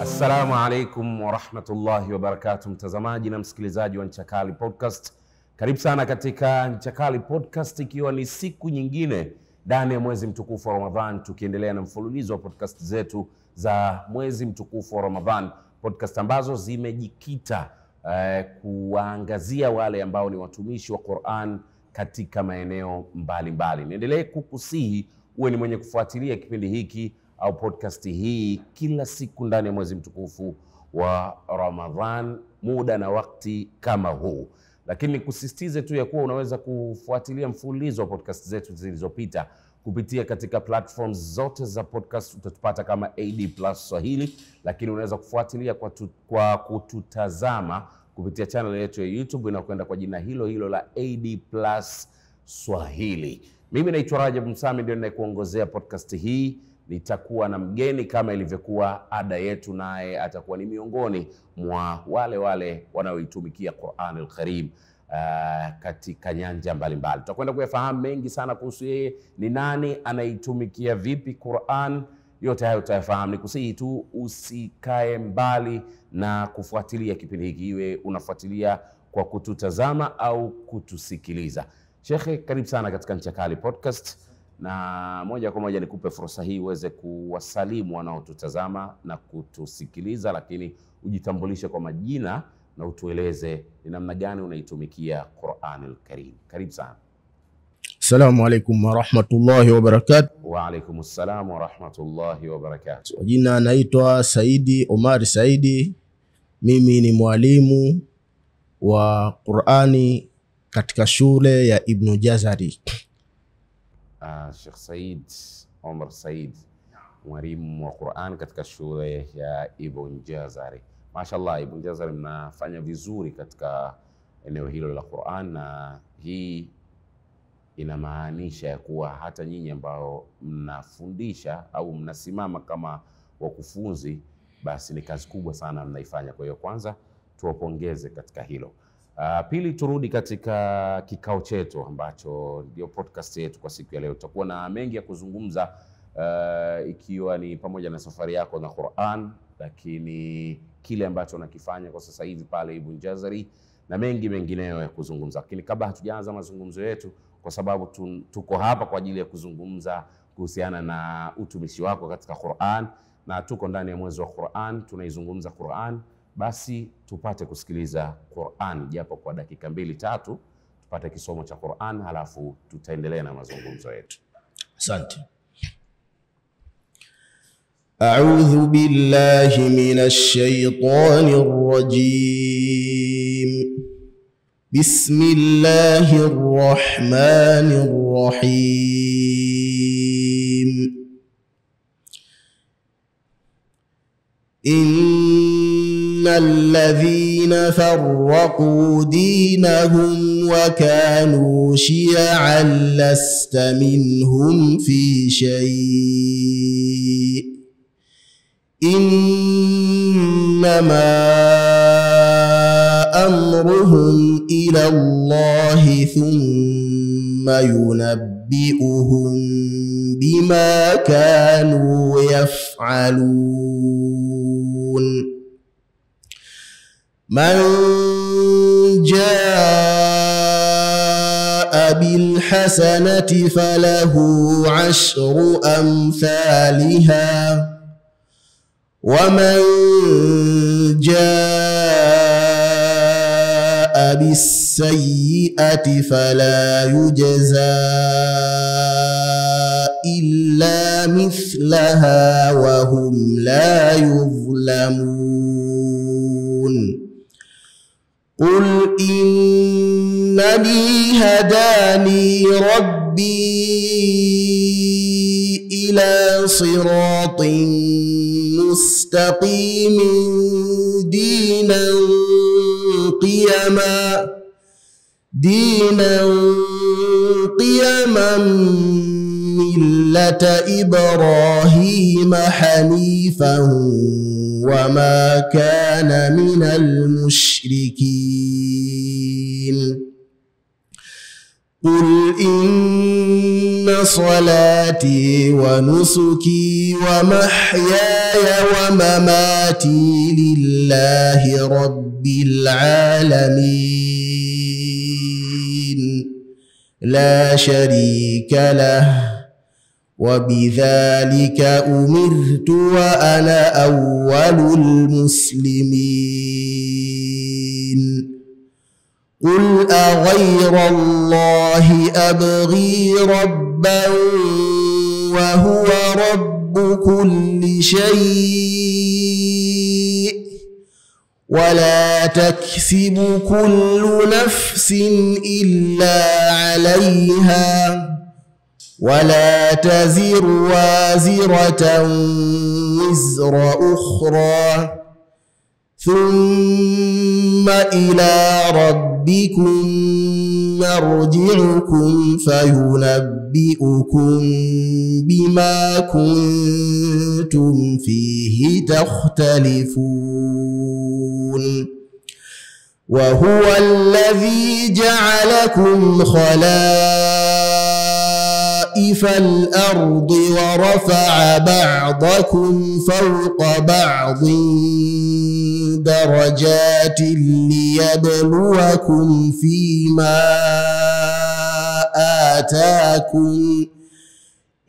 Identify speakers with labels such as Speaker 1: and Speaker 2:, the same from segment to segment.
Speaker 1: Assalamu alaikum wa rahmatullahi wa barakatuh, mtazamaji na msikilizaji wa Ncha Kali Podcast. Karibu sana katika Ncha Kali Podcast, ikiwa ni siku nyingine ndani ya mwezi mtukufu wa Ramadhan, tukiendelea na mfululizo wa podcast zetu za mwezi mtukufu wa Ramadhan, podcast ambazo zimejikita kuwaangazia wale ambao ni watumishi wa Qur'an katika maeneo mbalimbali. Niendelee kukusihi uwe ni mwenye kufuatilia kipindi hiki au podcast hii kila siku ndani ya mwezi mtukufu wa Ramadhan, muda na wakati kama huu. Lakini kusisitize tu ya kuwa unaweza kufuatilia mfululizo wa podcast zetu zilizopita kupitia katika platforms zote za podcast. Utatupata kama AD Plus Swahili, lakini unaweza kufuatilia kwa kututazama kupitia channel yetu ya YouTube inakwenda kwa jina hilo hilo la AD Plus Swahili. Mimi naitwa Rajab Msami, ndio ninayekuongozea podcast hii. Nitakuwa na mgeni kama ilivyokuwa ada yetu, naye atakuwa ni miongoni mwa wale wanaoitumikia Qur'an al-Karim katika nyanja mbalimbali. Tutakwenda kuyafahamu mengi sana kuhusu yeye, ni nani, anaitumikia vipi Qur'an. Yote hayo utayafahamu. Nikusihi tu usikae mbali na kufuatilia kipindi hiki, iwe unafuatilia kwa kututazama au kutusikiliza. Shekhe, karibu sana katika Ncha Kali Podcast, na moja kwa moja nikupe fursa hii uweze kuwasalimu wanaotutazama na kutusikiliza, lakini ujitambulishe kwa majina na utueleze ni namna gani unaitumikia Qur'an al-Karim. Karibu sana.
Speaker 2: Assalamu alaikum wa rahmatullahi wa barakatuh.
Speaker 1: Wa alaikum assalam wa rahmatullahi wa barakatuh.
Speaker 2: Jina naitwa Saidi Omar Saidi. Mimi ni mwalimu wa Qur'ani katika shule ya Ibn Jazari.
Speaker 1: Sheikh Said Omar Said, mwalimu wa Qur'an katika shule ya Ibn Jazari. Mashallah, Ibn Jazari mnafanya vizuri katika eneo hilo la Qur'an, na hii inamaanisha ya kuwa hata nyinyi ambao mnafundisha au mnasimama kama wakufunzi, basi ni kazi kubwa sana mnaifanya. Kwa hiyo kwanza tuwapongeze katika hilo. Pili, turudi katika kikao chetu ambacho ndio podcast yetu kwa siku ya leo. Tutakuwa na mengi ya kuzungumza, ikiwa ni pamoja na safari yako na Qur'an, lakini kile ambacho unakifanya kwa sasa hivi pale Ibn Jazari na mengi mengineyo ya kuzungumza. Lakini kabla hatujaanza mazungumzo yetu, kwa sababu tuko hapa kwa ajili ya kuzungumza kuhusiana na utumishi wako katika Qur'an, na tuko ndani ya mwezi wa Qur'an, tunaizungumza Qur'an, basi tupate kusikiliza Qur'an japo kwa dakika 2-3, tupate kisomo cha Qur'an, halafu tutaendelea na mazungumzo yetu.
Speaker 2: Asante. A'udhu billahi minash shaitanir rajim. Bismillahir rahmanir rahim. الذين فرقوا دينهم وكانوا شيعا لست منهم في شيء إنما أمرهم إلى الله ثم ينبئهم بما كانوا يفعلون. من جاء بالحسنة فله 10 أمثالها ومن جاء بالسيئة فلا يجزى إلا مثلها وهم لا يظلمون. قل إنني هداني ربي إلى صراط مستقيم دينا دينا قيما ملة إبراهيم حنيفا وما كان من المشركين قل إن صلاتي ونسكي ومحياي ومماتي لله رب العالمين لا شريك له وبذلك أمرت وأنا أول المسلمين قل أغير الله أبغي ربا وهو رب كل شيء ولا تكسب كل نفس إلا عليها ولا تزر وازرة وزر أخرى ثم إلى ربكم مرجعكم فينبئكم بما كنتم فيه تختلفون وهو الذي جعلكم خلائف الأرض ورفع بعضكم فوق بعض درجات ليبلوكم فيما آتاكم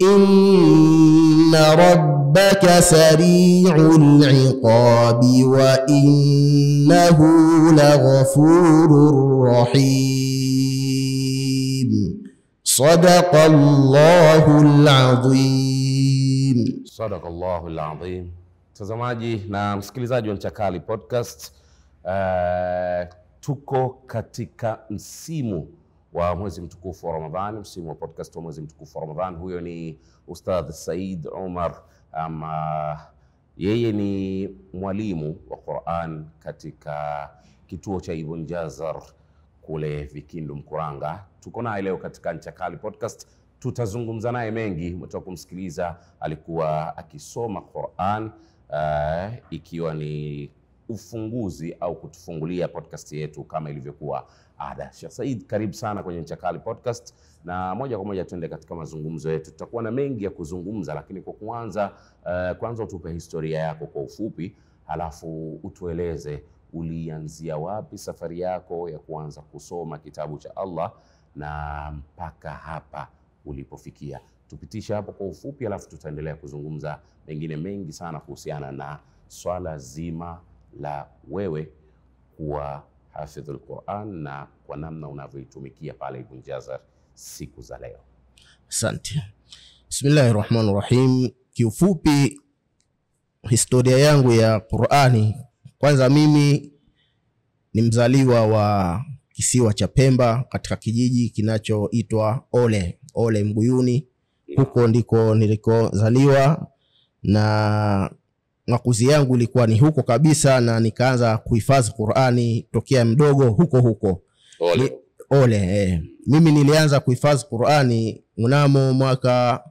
Speaker 2: إن ربك سريع العقاب وإنه لغفور رحيم صدق الله العظيم.
Speaker 1: صدق الله العظيم. Mtazamaji na msikilizaji wa Nchakali Podcast, tuko katika msimu wa mwezi mtukufu wa Ramadhani, msimu wa podcast wa mwezi mtukufu wa Ramadhani. Huyo ni Ustadh Said Omar, yeye ni mwalimu wa Qur'an katika kituo cha Ibn Jazar kule Vikindu Mkuranga. Tuko naye leo katika Nchakali Podcast. Tutazungumza naye mengi. Mtatoka kumsikiliza, alikuwa akisoma Qur'an ikiwa ni ufunguzi au kutufungulia podcast yetu kama ilivyokuwa ada. Sheikh Said, karibu sana kwenye Nchakali Podcast, na moja kwa moja tuende katika mazungumzo yetu. Tutakuwa na mengi ya kuzungumza, lakini kwa kwanza utupe historia yako kwa ufupi, halafu utueleze ulianzia wapi safari yako ya kuanza kusoma kitabu cha Allah na mpaka hapa ulipofikia. Tupitisha hapo kwa ufupi, halafu tutaendelea kuzungumza mengine mengi sana kuhusiana na swala zima la wewe kuwa hafidhul Qur'an na kwa namna unavyoitumikia pale Ibn Jazar siku za leo.
Speaker 2: Asante. Bismillahirrahmanirrahim. Kiufupi historia yangu ya Qur'ani, kwanza mimi ni mzaliwa wa kisiwa cha Pemba katika kijiji kinachoitwa Ole Mbuyuni. Huko ndiko nilikozaliwa na makuzi yangu ilikuwa ni huko kabisa, na nikaanza kuhifadhi Qur'ani tokea mdogo huko. Ole. Mimi nilianza kuhifadhi Qur'ani mnamo mwaka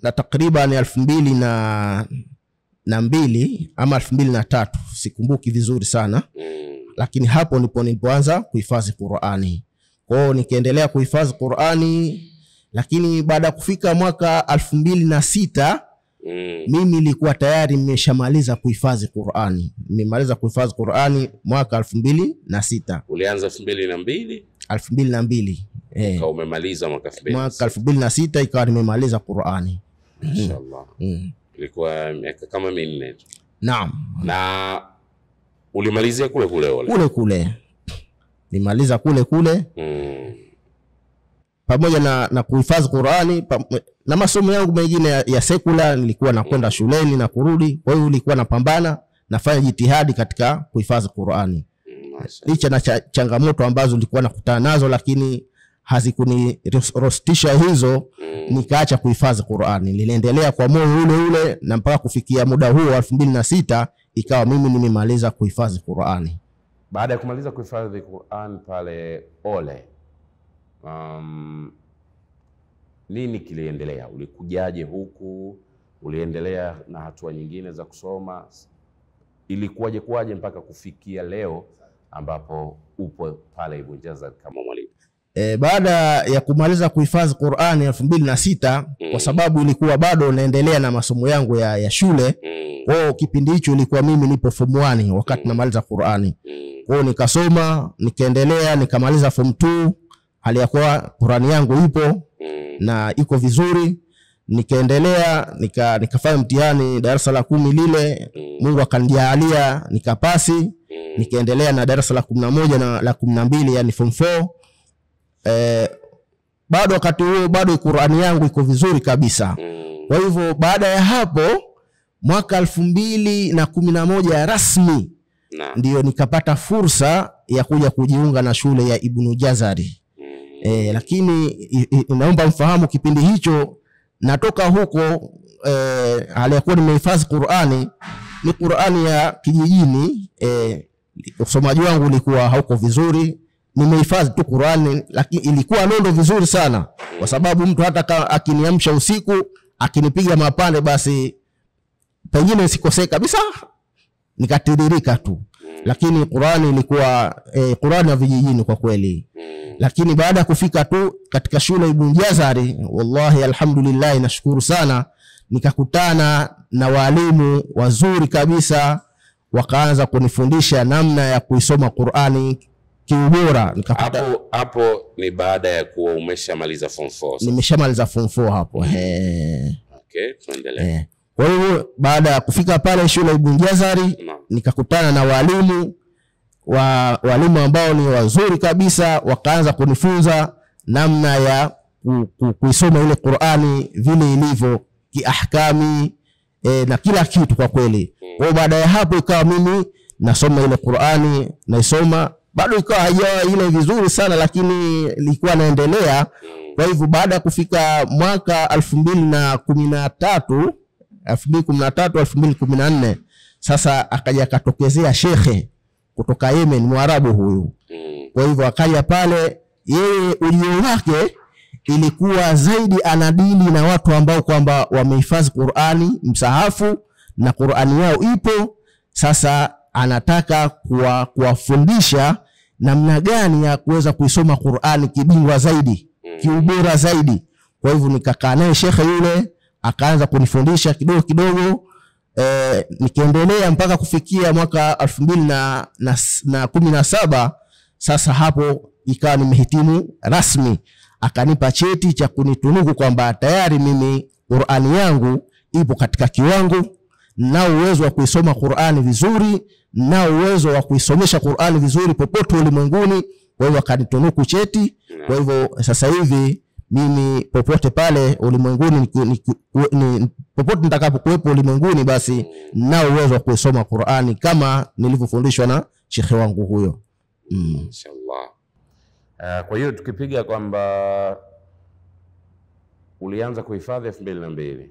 Speaker 2: na takriban 2002 ama 2003, sikumbuki vizuri sana. Lakini hapo ndipo nilipoanza kuhifadhi Qur'ani. Kwa hiyo nikaendelea kuhifadhi Qur'ani, lakini baada kufika mwaka 2006 mimi nilikuwa tayari nimeshamaliza kuhifadhi Qur'ani. Nimemaliza kuhifadhi Qur'ani mwaka 2006.
Speaker 1: Ulianza 2002?
Speaker 2: 2002.
Speaker 1: Kwa umemaliza mwaka 2006.
Speaker 2: Mwaka 2006 ikawa nimemaliza Qur'ani.
Speaker 1: Inshallah. Ilikuwa miaka kama 4 tu.
Speaker 2: Naam.
Speaker 1: Na ulimalizia kule
Speaker 2: kule. Nimaliza kule. Pamoja na kuhifadhi Qur'ani na masomo yangu mengine ya sekula, nilikuwa nakwenda shuleni na kurudi. Kwa hiyo nilikuwa napambana, nafanya jitihadi katika kuhifadhi Qur'ani. Licha na changamoto ambazo nilikuwa nakutana nazo, lakini hazikunirostisha hizo, nikaacha kuhifadhi Qur'ani. Niliendelea kwa moyo ule na mpaka kufikia muda huo 2006 ikawa mimi nimemaliza kuhifadhi Qur'ani.
Speaker 1: Baada ya kumaliza kuhifadhi Qur'an pale Ole, nini kiliendelea? Ulikujaje huku? Uliendelea na hatua nyingine za kusoma? Ilikuwaje mpaka kufikia leo ambapo upo pale Ibn Jazari kama mwalimu?
Speaker 2: Baada ya kumaliza kuhifadhi Qur'ani 2006, kwa sababu ilikuwa bado naendelea na masomo yangu ya shule. Kwa kipindi hicho ilikuwa mimi nipo form 1 wakati namaliza Qur'ani. Kwa nikasoma, nikaendelea, nikamaliza form 2, hali ya kuwa Qur'ani yangu ipo na iko vizuri. Nikaendelea, nikafanya mtihani darasa la 10 lile, Mungu akanijalia nikapasi. Nikaendelea na darasa la 11 na la 12, yani form 4. Bado wakati huo bado Qur'ani yangu iko vizuri kabisa. Kwa hivyo baada ya hapo mwaka 2011 rasmi ndio nikapata fursa ya kuja kujiunga na shule ya Ibn Jazari. Lakini naomba mfahamu kipindi hicho natoka huko, alikuwa nimehifadhi Qur'ani, ni Qur'ani ya kijijini. Usomaji wangu ulikuwa hauko vizuri, nimehifadhi tu Qur'ani, lakini ilikuwa nondo vizuri sana, kwa sababu mtu hata akiniamsha usiku akinipiga mapande basi pengine sikosei kabisa, nikatiririka tu. Lakini Qur'ani ilikuwa Qur'ani ya vijijini kwa kweli. Lakini baada ya kufika tu katika shule Ibn Jazari, wallahi alhamdulillah, nashukuru sana, nikakutana na walimu wazuri kabisa, wakaanza kunifundisha namna ya kuisoma Qur'ani kiubora.
Speaker 1: Hapo ni baada ya kuwa umeshamaliza form 4?
Speaker 2: Nimeshamaliza form 4 hapo.
Speaker 1: Okay, tuendelee.
Speaker 2: Kwa hiyo baada ya kufika pale shule Ibn Jazari, nikakutana na walimu ambao ni wazuri kabisa, wakaanza kunifunza namna ya kuisoma ile Qur'ani vile ilivyo kiahkami na kila kitu kwa kweli. Kwa baada ya hapo ikawa mimi nasoma ile Qur'ani, naisoma, bado ikawa haijawa ile vizuri sana, lakini ilikuwa naendelea. Kwa hivyo baada ya kufika mwaka 2013 2014, sasa akaja akatokezea shekhe kutoka Yemen, Mwarabu huyu. Kwa hivyo akaja pale, yeye ujio wake ilikuwa zaidi anadili na watu ambao kwamba wamehifadhi Qur'ani msahafu na Qur'ani yao ipo. Sasa anataka kuwafundisha namna gani ya kuweza kuisoma Qur'ani kibingwa zaidi, kiubora zaidi. Kwa hivyo nikakaa naye shekhe yule, akaanza kunifundisha kidogo kidogo. Nikaendelea mpaka kufikia mwaka 2017. Sasa hapo ikawa nimehitimu rasmi, akanipa cheti cha kunitunuku kwamba tayari mimi Qur'ani yangu ipo katika kiwango, na uwezo wa kuisoma Qur'ani vizuri, na uwezo wa kuisomesha Qur'ani vizuri popote ulimwenguni. Kwa hivyo akanitunuku cheti. Kwa hivyo sasa hivi mimi popote pale ulimwenguni, popote nitakapokuwepo ulimwenguni, basi na uwezo wa kusoma Qur'ani kama nilivyofundishwa na shekhe wangu huyo.
Speaker 1: Inshallah. Kwa hiyo tukipiga kwamba ulianza kuhifadhi 2002,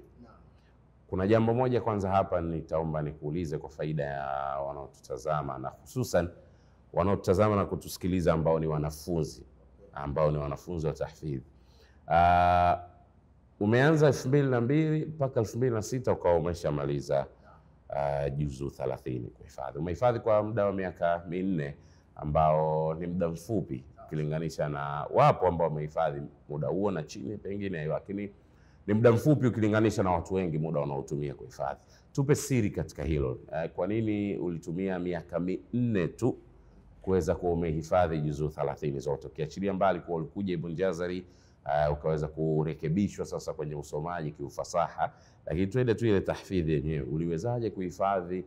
Speaker 1: kuna jambo moja kwanza hapa nitaomba nikuulize kwa faida ya wanaotutazama, na hususan wanaotutazama na kutusikiliza ambao ni wanafunzi wa tahfidhi. Umeanza 2002 mpaka 2006 ukawa umeshamaliza juzu 30 kuhifadhi. Umehifadhi kwa muda wa miaka 4 ambao ni muda mfupi ukilinganisha na wapo ambao wamehifadhi muda huo na chini pengine, lakini ni muda mfupi ukilinganisha na watu wengi muda wanaotumia kuhifadhi. Tupe siri katika hilo. Kwa nini ulitumia miaka 4 tu kuweza kuwa umehifadhi juzu 30 zote, ukiachilia mbali kwa ulikuja Ibn Jazari ukaweza kurekebishwa sasa kwenye usomaji kiufasaha, lakini tuende tu ile tahfidhi yenyewe, uliwezaje kuhifadhi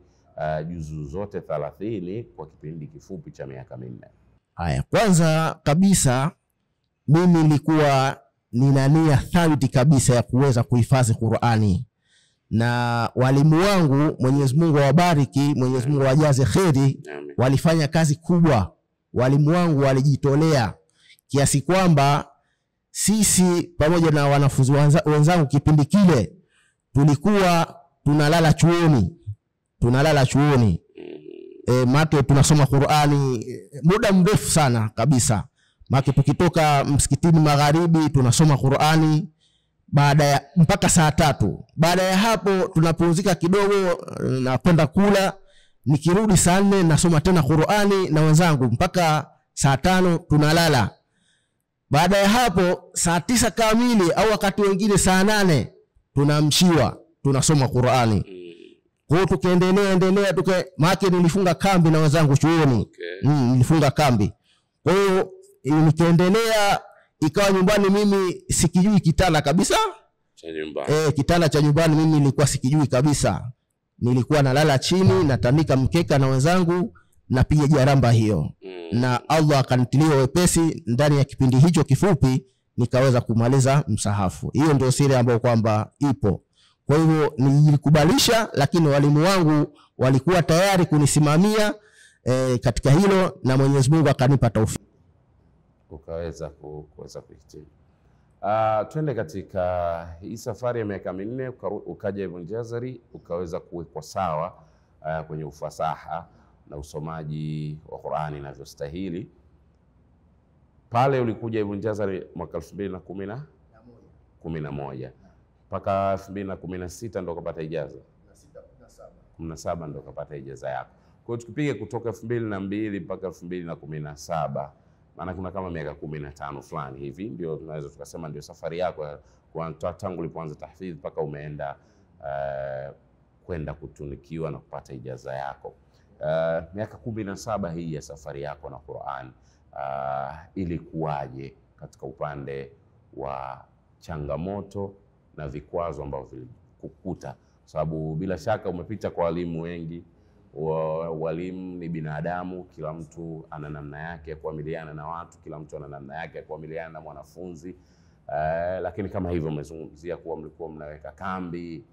Speaker 1: juzu zote 30 kwa kipindi kifupi cha miaka 4?
Speaker 2: Haya, kwanza kabisa mimi nilikuwa nina nia thabiti kabisa ya kuweza kuhifadhi Qur'ani, na walimu wangu Mwenyezi Mungu awabariki, Mwenyezi Mungu awajaze kheri, walifanya kazi kubwa. Walimu wangu walijitolea kiasi kwamba sisi pamoja na wanafunzi wenzangu kipindi kile tulikuwa tunalala chuoni. Maana tunasoma Qur'ani muda mrefu sana kabisa. Maana tukitoka msikitini magharibi tunasoma Qur'ani mpaka saa 3. Baada ya hapo tunapumzika kidogo na kwenda kula. Nikirudi saa 4 nasoma tena Qur'ani na wenzangu mpaka saa 5 tunalala. Baada ya hapo saa 9 kamili au wakati wengine saa 8 tunaamshiwa tunasoma Qur'ani. Kwa hiyo tukaendelea maana nilifunga kambi na wenzangu chuoni. Nilifunga kambi. Kwa hiyo nikaendelea, ikawa nyumbani mimi sikijui kitanda kabisa
Speaker 1: cha nyumbani.
Speaker 2: Kitanda cha nyumbani mimi nilikuwa sikijui kabisa. Nilikuwa nalala chini, natandika mkeka na wenzangu, napiga jaramba hiyo. Na Allah akanitilia wepesi, ndani ya kipindi hicho kifupi nikaweza kumaliza msahafu. Hiyo ndio siri ambayo kwamba ipo. Kwa hivyo nilikubalisha, lakini walimu wangu walikuwa tayari kunisimamia katika hilo, na Mwenyezi Mungu akanipa taufiki
Speaker 1: ukaweza kuhitimu. Twende katika hii safari ya miaka 4 ukaja Ibn Jazari, ukaweza kuwekwa sawa kwenye ufasaha na usomaji wa Qur'ani inavyostahili. Pale ulikuja Ibn Jazari mwaka 2011 mpaka 2016 ndo ukapata ijaza. 17 ndo ukapata ijaza yako. Kwa hiyo tukipiga kutoka 2002 mpaka 2017, maana kuna kama miaka 15 fulani hivi, ndio tunaweza tukasema ndio safari yako kwa tangu ulipoanza tahfidh mpaka umeenda kwenda kutunikiwa na kupata ijaza yako. Miaka 17 hii ya safari yako na Qur'an, ilikuwaje katika upande wa changamoto na vikwazo ambavyo vilikukuta? Sababu bila shaka umepita kwa walimu wengi. Walimu ni binadamu, kila mtu ana namna yake ya kuamiliana na watu, kila mtu ana namna yake ya kuamiliana na mwanafunzi. Lakini kama hivyo umezungumzia kuwa mlikuwa mnaweka kambi,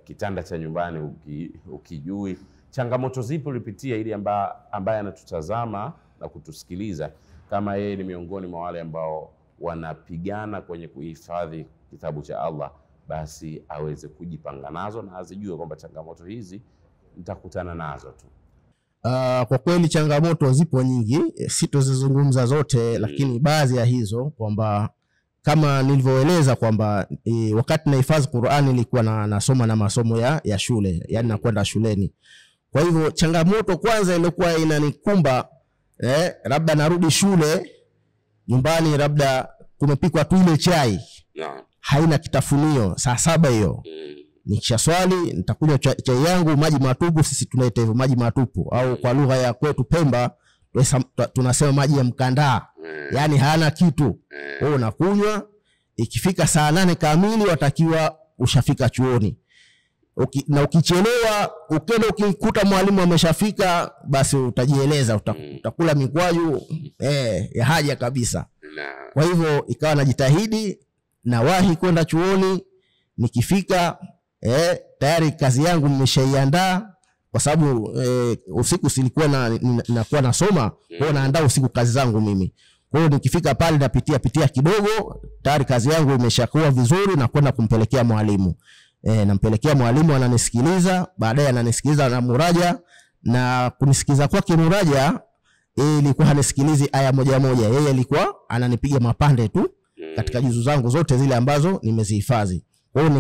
Speaker 1: kitanda cha nyumbani ukijui. Changamoto zipi ulipitia ili ambaye anatutazama na kutusikiliza, kama yeye ni miongoni mwa wale ambao wanapigana kwenye kuhifadhi kitabu cha Allah, basi aweze kujipanga nazo na azijue kwamba changamoto hizi nitakutana nazo tu?
Speaker 2: Kwa kweli changamoto zipo nyingi, sitozizungumza zote, lakini baadhi ya hizo kwamba kama nilivyoeleza kwamba wakati nahifadhi Qur'ani nilikuwa nasoma na masomo ya shule, yani nakwenda shuleni. Kwa hivyo changamoto kwanza ilikuwa inanikumba, labda narudi shule nyumbani, labda kumepikwa tu ile chai haina kitafunio saa 7 hiyo. Nikisha swali nitakunywa chai yangu maji matupu, sisi tunaita hivyo maji matupu, au kwa lugha ya kwetu Pemba tunasema maji ya mkandaa, yani hana kitu. Wewe unakunywa, ikifika saa 8 kamili watakiwa ushafika chuoni. Na ukichelewa ukenda ukikuta mwalimu ameshafika, basi utajieleza, utakula mikwaju ya haja kabisa. Kwa hivyo ikawa najitahidi nawahi kwenda chuoni. Nikifika tayari kazi yangu nimeshaiandaa, kwa sababu usiku silikuwa nakuwa nasoma, kwa naandaa usiku kazi zangu mimi. Kwa hiyo nikifika pale napitia kidogo, tayari kazi yangu imeshakuwa vizuri na kwenda kumpelekea mwalimu. Nampelekea mwalimu, ananisikiliza, baadaye ananisikiliza na muraja, na kunisikiza kwake muraja ilikuwa hanisikilizi aya moja moja, yeye alikuwa ananipiga mapande tu katika juzu zangu zote zile ambazo nimezihifadhi. Kwa hiyo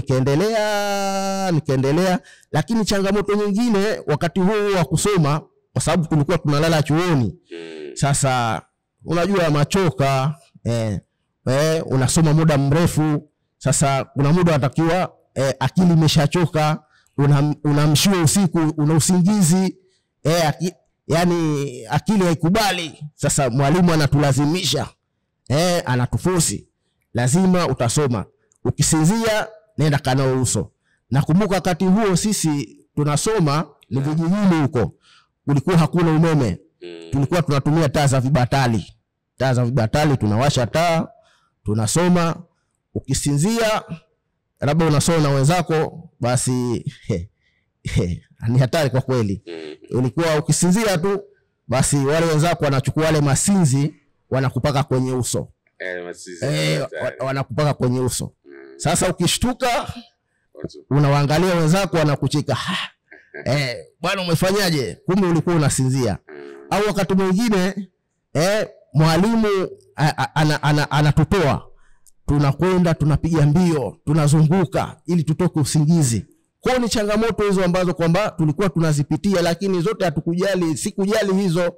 Speaker 2: nikaendelea, lakini changamoto nyingine wakati huu wa kusoma, kwa sababu tulikuwa tunalala chuoni. Sasa unajua machoka, unasoma muda mrefu. Sasa kuna muda unatakiwa akili imeshachoka, unamshua usiku, una usingizi, yani akili haikubali. Sasa mwalimu anatulazimisha, anatufosi, lazima utasoma. Ukisinzia nenda kana uso. Nakumbuka wakati huo sisi tunasoma ni vijijini huko, kulikuwa hakuna umeme. Tulikuwa tunatumia taa za vibatali. Taa za vibatali, tunawasha taa, tunasoma. Ukisinzia labda unasoma na wenzako, basi ni hatari kwa kweli. Ulikuwa ukisinzia tu, basi wale wenzako wanachukua wale masinzi wanakupaka kwenye uso. Wanakupaka kwenye uso. Sasa ukishtuka unawaangalia wenzako wanakucheka, bwana umefanyaje, kumbe ulikuwa unasinzia. Au wakati mwingine mwalimu anatutoa, tunakwenda tunapiga mbio tunazunguka ili tutoke usingizi. Kwa ni changamoto hizo ambazo kwamba tulikuwa tunazipitia, lakini zote hatukujali, sikujali hizo.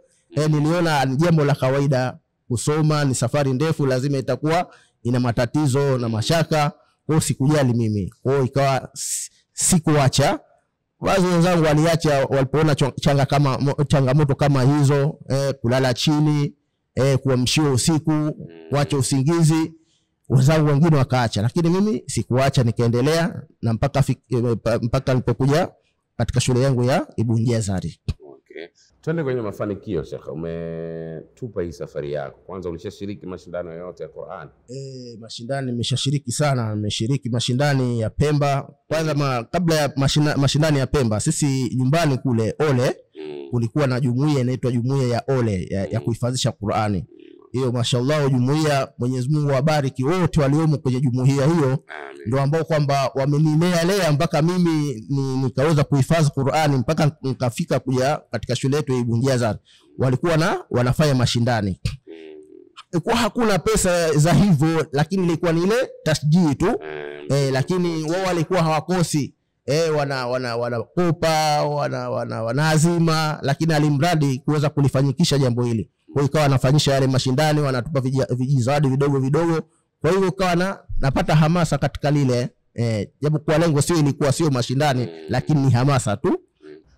Speaker 2: Niliona ni jambo la kawaida, kusoma ni safari ndefu, lazima itakuwa ina matatizo na mashaka. Kwa sikujali mimi, kwa ikawa sikuacha. Wazo wenzangu waliacha walipoona changamoto kama hizo, kulala chini, kuamshiwa usiku, kuacha usingizi. Wenzangu wengine wakaacha, lakini mimi sikuacha, nikaendelea na mpaka nilipokuja katika shule yangu ya Ibn Jazari.
Speaker 1: Okay. Twende kwenye mafanikio Sheikh. Umetupa hii safari yako. Kwanza ulishashiriki mashindano yote ya Qur'an?
Speaker 2: Mashindano nimeshashiriki sana. Nimeshiriki mashindani ya Pemba. Kwanza kabla ya mashindani ya Pemba, sisi nyumbani kule Ole kulikuwa na jumuiya inaitwa jumuiya ya Ole ya kuhifadhisha Qur'ani. Hiyo mashallah jumuiya, Mwenyezi Mungu wabariki wote waliomo kwenye jumuiya hiyo. Ndio ambao kwamba wamenilea mpaka mimi nikaweza kuhifadhi Qur'ani mpaka nikafika kuja katika shule yetu ya Ibn Jazari. Walikuwa wanafanya mashindani. Ilikuwa hakuna pesa za hivyo, lakini ilikuwa ni ile tasjii tu. Lakini wao walikuwa hawakosi wanakopa wanaazima, lakini alimradi kuweza kulifanyikisha jambo hili. Kwa hiyo ikawa wanafanyisha yale mashindani, wanatupa vijizawadi vidogo vidogo. Kwa hiyo ikawa napata hamasa katika lile, japo kwa lengo ilikuwa sio mashindani, lakini ni hamasa tu.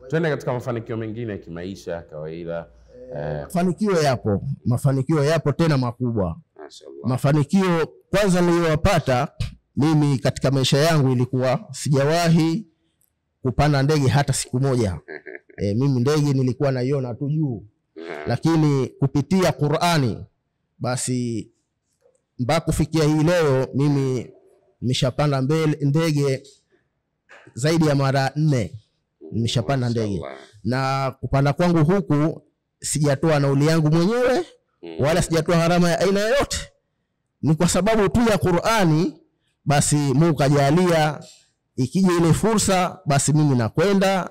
Speaker 1: Twende katika mafanikio mengine ya kimaisha kawaida.
Speaker 2: Mafanikio yapo tena makubwa.
Speaker 1: Mashaallah.
Speaker 2: Mafanikio kwanza niliyopata mimi katika maisha yangu ilikuwa sijawahi kupanda ndege hata siku moja. Mimi ndege nilikuwa naiona tu juu. Lakini kupitia Qur'ani basi mpaka kufikia hii leo mimi nimeshapanda ndege zaidi ya mara 4. Nimeshapanda ndege. Na kupanda kwangu huku sijatoa nauli yangu mwenyewe wala sijatoa gharama ya aina yoyote. Ni kwa sababu tu ya Qur'ani. Basi Mungu kajalia ikija ile fursa, basi mimi nakwenda,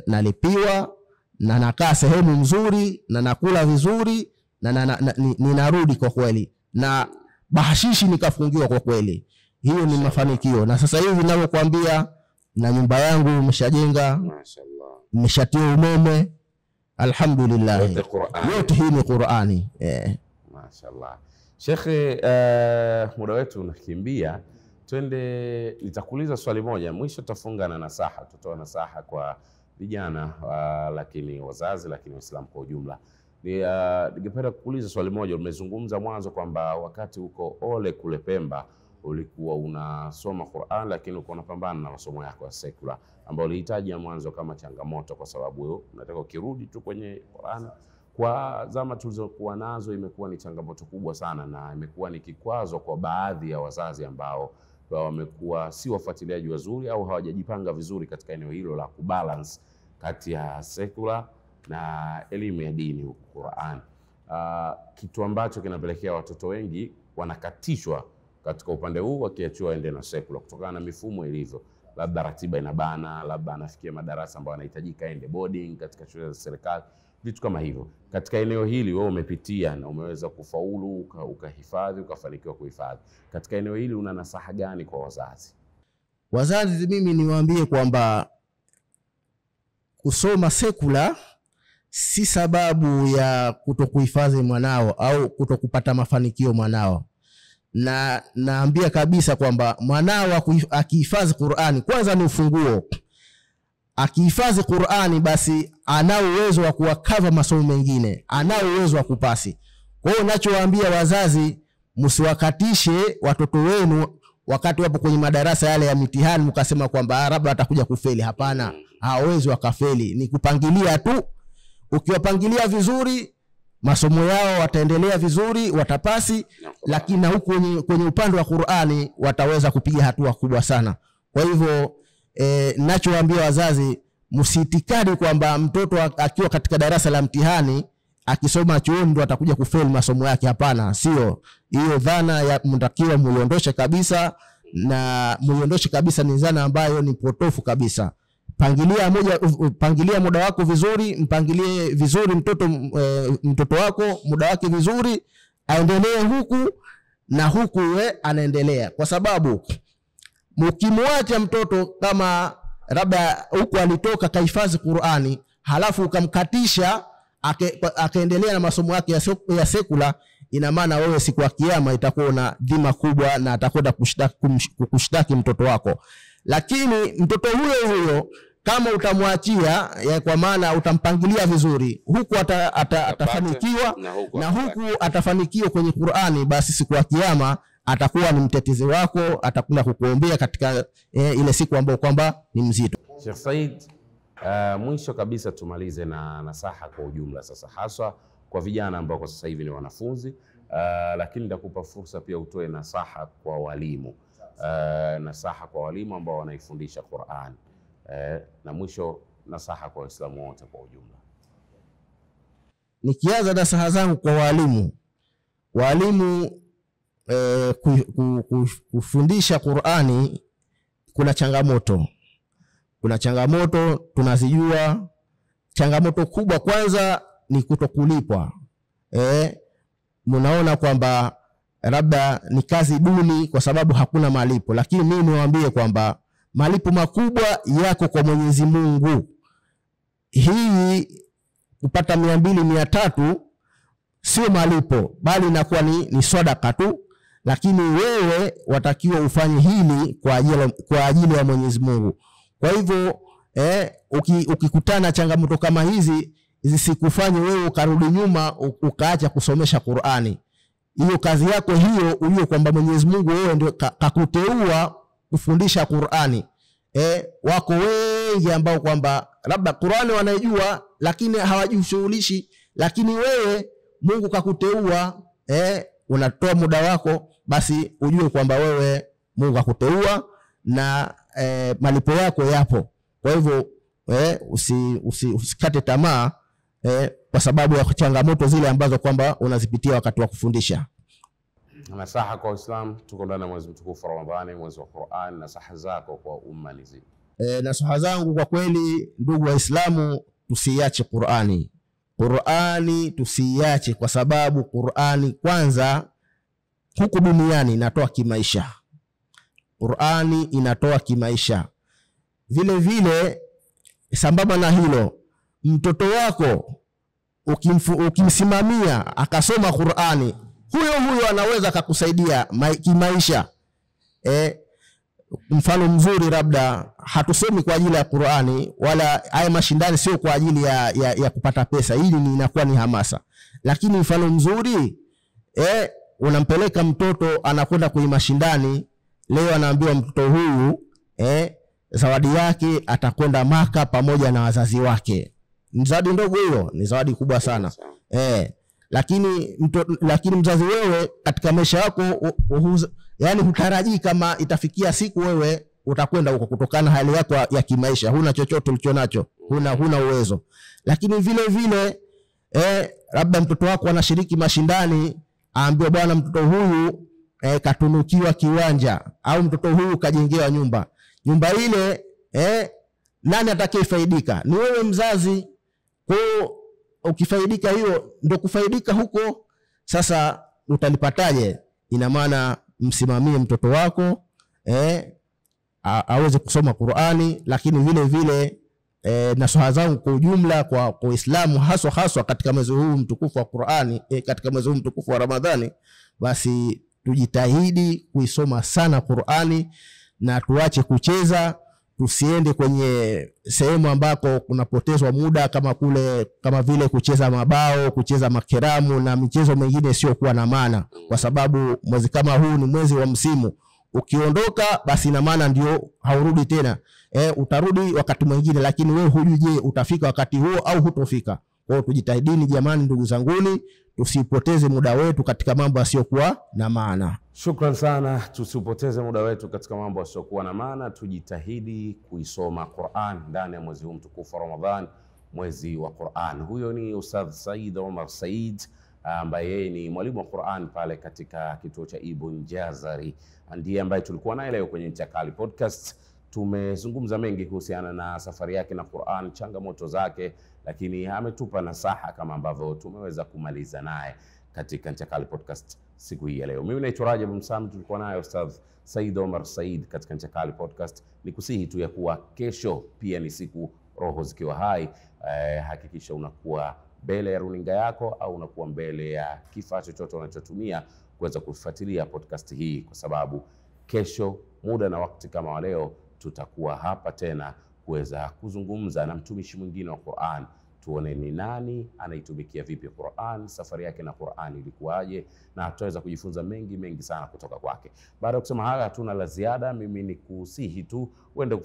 Speaker 2: nalipiwa na nakaa sehemu nzuri na nakula vizuri na ninarudi kwa kweli, na bahashishi nikafungiwa kwa kweli. Hiyo ni mafanikio. Na sasa hivi ninavyokuambia, na nyumba yangu nimeshajenga,
Speaker 1: Mashaallah.
Speaker 2: nimeshatia umeme, alhamdulillah. Yote hii ni Qur'ani.
Speaker 1: Mashaallah. Sheikh, muda wetu unakimbia. Twende, nitakuuliza swali moja, mwisho tutafunga na nasaha. Tutoa nasaha kwa vijana, lakini wazazi, lakini Waislamu kwa ujumla. Ningependa kukuuliza swali moja. Umezungumza mwanzo kwamba wakati uko Ole kule Pemba ulikuwa unasoma Qur'an, lakini ulikuwa unapambana na masomo yako ya secular ambayo ulihitaji mwanzo kama changamoto, kwa sababu unataka ukirudi tu kwenye Qur'an. Kwa zama tulizokuwa nazo imekuwa ni changamoto kubwa sana, na imekuwa ni kikwazo kwa baadhi ya wazazi ambao wamekuwa si wafuatiliaji wazuri au hawajajipanga vizuri katika eneo hilo la kubalance kati ya secular na elimu ya dini huko Qur'an. Kitu ambacho kinapelekea watoto wengi wanakatishwa katika upande huu wakiachiwa ende na secular kutokana na mifumo ilivyo. Labda ratiba inabana, labda anafikia madarasa ambayo anahitajika ende boarding katika shule za serikali, vitu kama hivyo. Katika eneo hili wewe umepitia na umeweza kufaulu, ukahifadhi, ukafanikiwa kuhifadhi. Katika eneo hili una nasaha gani kwa wazazi?
Speaker 2: Wazazi mimi niwaambie kwamba kusoma sekula si sababu ya kutokuhifadhi mwanao au kutokupata mafanikio mwanao. Na naambia kabisa kwamba mwanao akihifadhi Qur'ani kwanza ni ufunguo. Akihifadhi Qur'ani basi ana uwezo wa kuwakava masomo mengine, ana uwezo wa kupasi. Kwa hiyo ninachowaambia wazazi, msiwakatishe watoto wenu wakati wapo kwenye madarasa yale ya mitihani mkasema kwamba labda atakuja kufeli. Hapana, hawezi wakafeli, ni kupangilia tu. Ukiwapangilia vizuri masomo yao wataendelea vizuri, watapasi, lakini na huko kwenye upande wa Qur'ani wataweza kupiga hatua kubwa sana. Kwa hivyo ninachowaambia wazazi, msiitikadi kwamba mtoto akiwa katika darasa la mtihani akisoma chuoni ndo atakuja kufeli masomo yake. Hapana, sio hiyo dhana ya mtakiwa muiondoshe kabisa, na muiondoshe kabisa. Ni dhana ambayo ni potofu kabisa. pangilia muda wako vizuri, mpangilie vizuri mtoto wako muda wake vizuri, aendelee huku na huku anaendelea. Kwa sababu mkimwacha mtoto kama labda huku alitoka kahifadhi Qur'ani, halafu ukamkatisha akaendelea na masomo yake ya sekula, ina maana wewe siku ya kiyama itakuwa na dhima kubwa na atakwenda kukushtaki mtoto wako. Lakini mtoto huyo kama utamwachia, kwa maana utampangilia vizuri, huku atafanikiwa na huku atafanikiwa kwenye Qur'ani, basi siku ya kiyama atakuwa ni mtetezi wako, atakwenda kukuombea katika ile siku ambayo kwamba ni mzito.
Speaker 1: Sheikh Said, mwisho kabisa tumalize na nasaha kwa ujumla sasa, haswa kwa vijana ambao kwa sasa hivi ni wanafunzi, lakini nitakupa fursa pia utoe nasaha kwa walimu, nasaha kwa walimu ambao wanaifundisha Qur'an, na mwisho nasaha kwa Waislamu wote kwa ujumla.
Speaker 2: Nikianza nasaha zangu kwa walimu, kufundisha Qur'ani kuna changamoto tunazijua. Changamoto kubwa kwanza ni kutokulipwa. Mnaona kwamba labda ni kazi duni kwa sababu hakuna malipo, lakini mimi niwaambie kwamba malipo makubwa yako kwa Mwenyezi Mungu. Hii kupata 200 300 sio malipo, bali inakuwa ni sadaka tu, lakini wewe watakiwa ufanye hili kwa ajili ya Mwenyezi Mungu. Kwa hivyo ukikutana changamoto kama hizi zisikufanye wewe ukarudi nyuma ukaacha kusomesha Qur'ani. Hiyo kazi yako hiyo, ujue kwamba Mwenyezi Mungu wewe ndio kakuteua kufundisha Qur'ani. Wako wengi ambao kwamba labda Qur'ani wanaijua lakini hawajishughulishi, lakini wewe Mungu kakuteua, unatoa muda wako, basi ujue kwamba wewe Mungu kakuteua na malipo yako yapo. Kwa hivyo usikate tamaa kwa sababu ya changamoto zile ambazo kwamba unazipitia wakati wa kufundisha.
Speaker 1: Nasaha kwa Uislamu, tuko ndani ya mwezi mtukufu wa Ramadhani, mwezi wa Qur'an, nasaha zako kwa umma nzima.
Speaker 2: Nasaha zangu kwa kweli, ndugu Waislamu, tusiache Qur'ani tusiache, kwa sababu Qur'ani kwanza huku duniani inatoa kimaisha. Qur'ani inatoa kimaisha. Vile vile sambamba na hilo, mtoto wako ukimsimamia akasoma Qur'ani, huyo anaweza kukusaidia kimaisha. Mfano mzuri, labda hatusomi kwa ajili ya Qur'ani, wala haya mashindani sio kwa ajili ya kupata pesa, hili inakuwa ni hamasa. Lakini mfano mzuri, unampeleka mtoto anakwenda kwenye mashindani, leo anaambiwa mtoto huyu zawadi yake atakwenda Maka pamoja na wazazi wake. Ni zawadi ndogo hiyo, ni zawadi kubwa sana. Lakini mzazi wewe katika maisha yako yani hutarajii kama itafikia siku wewe utakwenda huko kutokana hali yako ya kimaisha, huna chochote ulichonacho, huna uwezo. Lakini vile labda mtoto wako anashiriki mashindani, aambiwa bwana mtoto huyu katunukiwa kiwanja, au mtoto huyu kajengewa nyumba ile, nani atakayefaidika? Ni wewe mzazi. Kwa ukifaidika, hiyo ndio kufaidika huko. Sasa utalipataje? Ina maana msimamie mtoto wako aweze kusoma Qur'ani. Lakini vile nasaha zangu kwa ujumla kwa Uislamu, haswa katika mwezi huu mtukufu wa Qur'ani, katika mwezi huu mtukufu wa Ramadhani, basi tujitahidi kuisoma sana Qur'ani na tuache kucheza. Tusiende kwenye sehemu ambako kunapotezwa muda kama vile kucheza mabao, kucheza makeramu na michezo mingine sio kuwa na maana, kwa sababu mwezi kama huu ni mwezi wa msimu. Ukiondoka basi ina maana ndio haurudi tena. Utarudi wakati mwingine, lakini wewe hujui je utafika wakati huo au hutofika. Kwa hiyo tujitahidini jamani, ndugu zanguni, tusipoteze muda wetu katika mambo yasiyokuwa na maana.
Speaker 1: Shukran sana, tusipoteze muda wetu katika mambo yasiyokuwa na maana, tujitahidi kuisoma Qur'an ndani ya mwezi huu mtukufu wa Ramadhan, mwezi wa Qur'an. Huyo ni Ustadh Said Omar Said, ambaye yeye ni mwalimu wa Qur'an pale katika kituo cha Ibn Jazari, ndiye ambaye tulikuwa naye leo kwenye Ncha Kali Podcast. tumezungumza mengi kuhusiana na safari yake na Qur'an, changamoto zake, lakini ametupa nasaha kama ambavyo tumeweza kumaliza naye katika Ncha Kali Podcast siku hii ya leo. Mimi naitwa Rajab Msami, tulikuwa naye Ustadh Said Omar Said katika Ncha Kali Podcast. Nikusihi tu ya kuwa kesho pia ni siku roho zikiwa hai. Hakikisha unakuwa mbele ya runinga yako au unakuwa mbele ya kifaa chochote unachotumia kuweza kufuatilia podcast hii, kwa sababu kesho muda na wakati kama wa leo tutakuwa hapa tena kuweza kuzungumza na mtumishi mwingine wa Qur'an, tuone ni nani anaitumikia vipi Qur'an, safari yake na Qur'an ilikuwaje, na tutaweza kujifunza mengi sana kutoka kwake. Baada ya kusema haya, hatuna la ziada. Mimi ni kusihi tu uendelee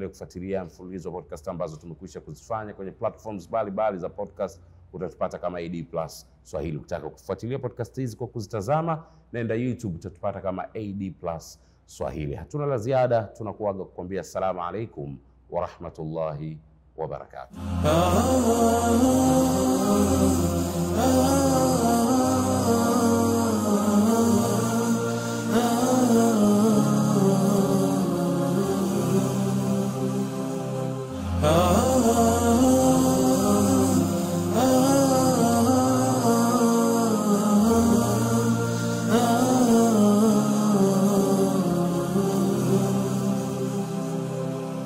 Speaker 1: kufuatilia mfululizo wa podcast ambazo tumekwisha kuzifanya kwenye platforms mbalimbali za podcast. Utatupata kama AD Plus Swahili. Ukitaka kufuatilia podcast hizi kwa kuzitazama, nenda YouTube, utatupata kama AD Plus Swahili. Hatuna la ziada, tunakuaga kukwambia assalamu alaikum wa rahmatullahi wa barakatuh.